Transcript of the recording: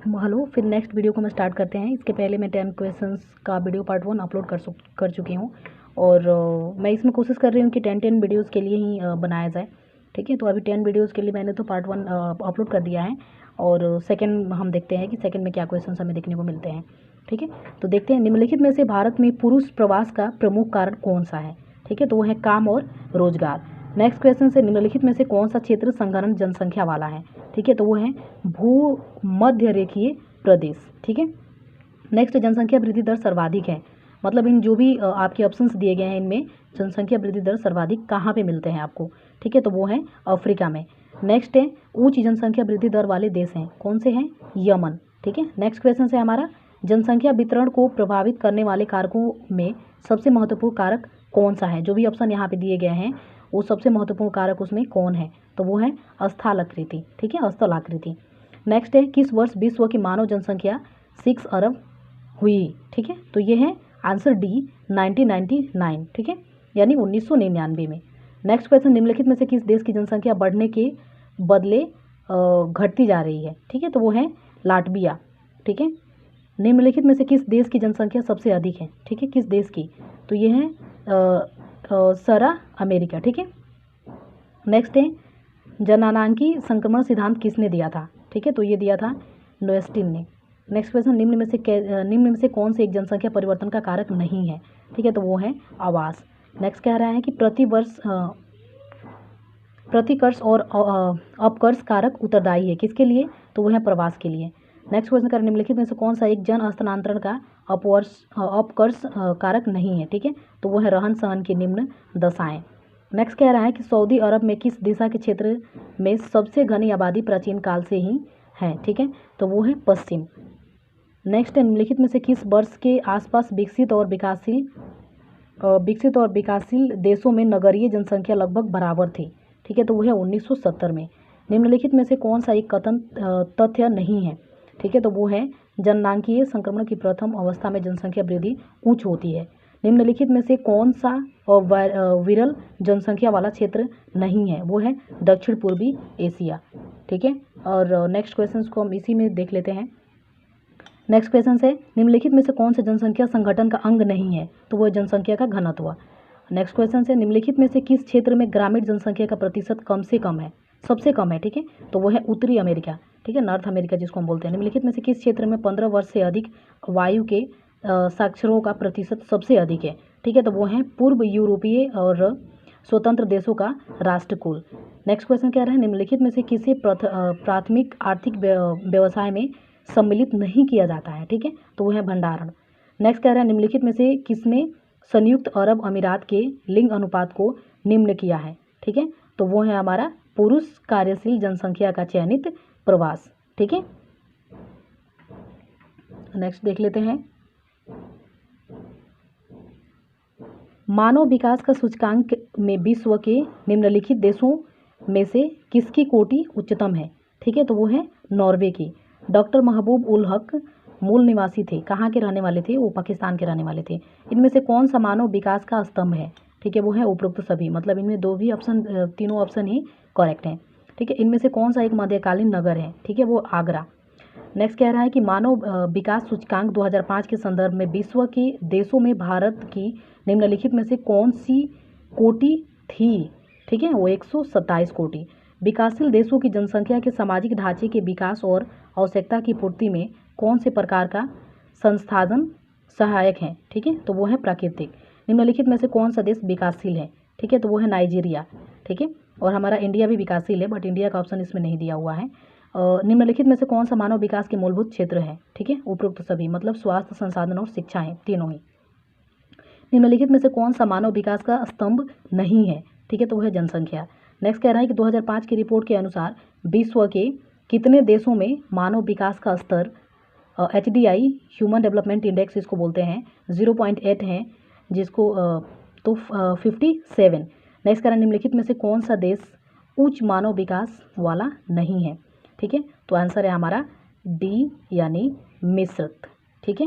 Hello, फिर next video को हम स्टार्ट करते हैं। इसके पहले मैं 10 क्वेश्चंस का वीडियो पार्ट 1 अपलोड कर चुकी हूँ और मैं इसमें कोशिश कर रही हूँ कि 10 वीडियोस के लिए ही बनाया जाए। ठीक है, तो अभी 10 वीडियोस के लिए मैंने तो पार्ट 1 अपलोड कर दिया है और सेकंड हम देखते हैं कि सेकंड में क्या क्वेश्चंस हमें देखने को मिलते हैं। ठीक है, तो देखते हैं निम्नलिखित में से भारत में पुरुष प्रवास का प्रमुख कारण कौन सा है। ठीक है, तो वो है काम और रोजगार। नेक्स्ट क्वेश्चन से निम्नलिखित में से कौन सा क्षेत्र संघनन जनसंख्या वाला है। ठीक है, तो वो है भूमध्य रेखीय प्रदेश। ठीक है, नेक्स्ट जनसंख्या वृद्धि दर सर्वाधिक है, मतलब इन जो भी आपके ऑप्शंस दिए गए हैं इनमें जनसंख्या वृद्धि दर सर्वाधिक कहाँ पे मिलते हैं आपको। ठीक है, तो वो है अफ्रीका में। नेक्स्ट है उच्च जनसंख्या वृद्धि दर वाले देश हैं, कौन से हैं, यमन। ठीक है, नेक्स्ट क्वेश्चन है हमारा जनसंख्या वितरण को प्रभावित करने वाले कारकों में सबसे महत्वपूर्ण कारक कौन सा है। जो भी ऑप्शन यहाँ पे दिए गए हैं वो सबसे महत्वपूर्ण कारक उसमें कौन है, तो वो है स्थलाकृति। ठीक है, स्थलाकृति। नेक्स्ट है किस वर्ष विश्व की मानव जनसंख्या 6 अरब हुई। ठीक है, तो ये है आंसर डी 1999। ठीक है, यानी 1999 में। नेक्स्ट क्वेश्चन निम्नलिखित में से किस देश की जनसंख्या बढ़ने के बदले घटती जा रही है। ठीक है, तो वो है लाटविया। ठीक है, निम्नलिखित में से किस देश की जनसंख्या सबसे अधिक है। ठीक है, किस देश की, तो ये है सरा अमेरिका। ठीक है, नेक्स्ट है जननांगी संक्रमण सिद्धांत किसने दिया था। ठीक है, तो ये दिया था नोएस्टिन ने। नेक्स्ट क्वेश्चन निम्न में से कौन से एक जनसंख्या परिवर्तन का कारक नहीं है। ठीक है, तो वो है आवास। नेक्स्ट कह रहा है कि प्रतिकर्ष और अपकर्ष कारक उत्तरदायी है किसके लिए, तो वो है प्रवास के लिए। नेक्स्ट क्वेश्चन कर निम्नलिखित में से कौन सा एक जन हस्तांतरण का अपकर्ष कारक नहीं है। ठीक है, तो वो है रहन सहन की निम्न दशाएं। नेक्स्ट कह रहा है कि सऊदी अरब में किस दिशा के क्षेत्र में सबसे घनी आबादी प्राचीन काल से ही है। ठीक है, तो वो है पश्चिम। नेक्स्ट है निम्नलिखित में से किस वर्ष के आसपास विकसित और विकासशील देशों में नगरीय जनसंख्या लगभग बराबर थी। ठीक है, तो वो है 1970 में। निम्नलिखित में से कौन सा एक कथन तथ्य नहीं है। ठीक है, तो वो है जननांगीय संक्रमण की प्रथम अवस्था में जनसंख्या वृद्धि उच्च होती है। निम्नलिखित में से कौन सा विरल जनसंख्या वाला क्षेत्र नहीं है, वो है दक्षिण पूर्वी एशिया। ठीक है, और नेक्स्ट क्वेश्चन को हम इसी में देख लेते हैं। नेक्स्ट क्वेश्चन है निम्नलिखित में से कौन सा जनसंख्या संगठन का अंग नहीं है, तो वो जनसंख्या का घनत्व। नेक्स्ट क्वेश्चन है निम्नलिखित में से किस क्षेत्र में ग्रामीण जनसंख्या का प्रतिशत कम से कम है, सबसे कम है। ठीक है, तो वो है उत्तरी अमेरिका। ठीक है, नॉर्थ अमेरिका जिसको हम बोलते हैं। निम्नलिखित में से किस क्षेत्र में 15 वर्ष से अधिक वायु के साक्षरों का प्रतिशत सबसे अधिक है। ठीक है, तो वो है पूर्व यूरोपीय और स्वतंत्र देशों का राष्ट्रकुल। नेक्स्ट क्वेश्चन क्या रहा है निम्नलिखित में से किसी प्राथमिक आर्थिक व्यवसाय में सम्मिलित नहीं किया जाता है। ठीक है, तो वो है भंडारण। नेक्स्ट कह रहा है निम्नलिखित में से किसने संयुक्त अरब अमीरात के लिंग अनुपात को निम्न किया है। ठीक है, तो वो है हमारा पुरुष कार्यशील जनसंख्या का चयनित प्रवास। ठीक है, नेक्स्ट देख लेते हैं मानव विकास का सूचकांक में विश्व के निम्नलिखित देशों में से किसकी कोटि उच्चतम है। ठीक है, तो वो है नॉर्वे की। डॉक्टर महबूब उल हक मूल निवासी थे, कहाँ के रहने वाले थे, वो पाकिस्तान के रहने वाले थे। इनमें से कौन सा मानव विकास का स्तंभ है। ठीक है, वो है उपरोक्त सभी, मतलब इनमें दो भी ऑप्शन, तीनों ऑप्शन ही करेक्ट हैं। ठीक है, इनमें से कौन सा एक मध्यकालीन नगर है। ठीक है, वो आगरा। नेक्स्ट कह रहा है कि मानव विकास सूचकांक 2005 के संदर्भ में विश्व के देशों में भारत की निम्नलिखित में से कौन सी कोटि थी। ठीक है, वो 127 कोटि। विकासशील देशों की जनसंख्या के सामाजिक ढांचे के विकास और आवश्यकता की पूर्ति में कौन से प्रकार का संसाधन सहायक है। ठीक है, तो वो है प्राकृतिक। निम्नलिखित में से कौन सा देश विकासशील है। ठीक है, तो वो है नाइजीरिया। ठीक है, और हमारा इंडिया भी विकासशील है, बट इंडिया का ऑप्शन इसमें नहीं दिया हुआ है। निम्नलिखित में से कौन सा मानव विकास के मूलभूत क्षेत्र है। ठीक है, उपरोक्त सभी, मतलब स्वास्थ्य, संसाधन और शिक्षा है, तीनों ही। निम्नलिखित में से कौन सा मानव विकास का स्तंभ नहीं है। ठीक है, तो वह है जनसंख्या। नेक्स्ट कह रहा है कि 2005 की रिपोर्ट के अनुसार विश्व के कितने देशों में मानव विकास का स्तर HDI ह्यूमन डेवलपमेंट इंडेक्स इसको बोलते हैं 0.8 है, जिसको तो 57। नेक्स्ट कह रहा है निम्नलिखित में से कौन सा देश उच्च मानव विकास वाला नहीं है। ठीक है, तो आंसर है हमारा डी यानी मिस्र। ठीक है,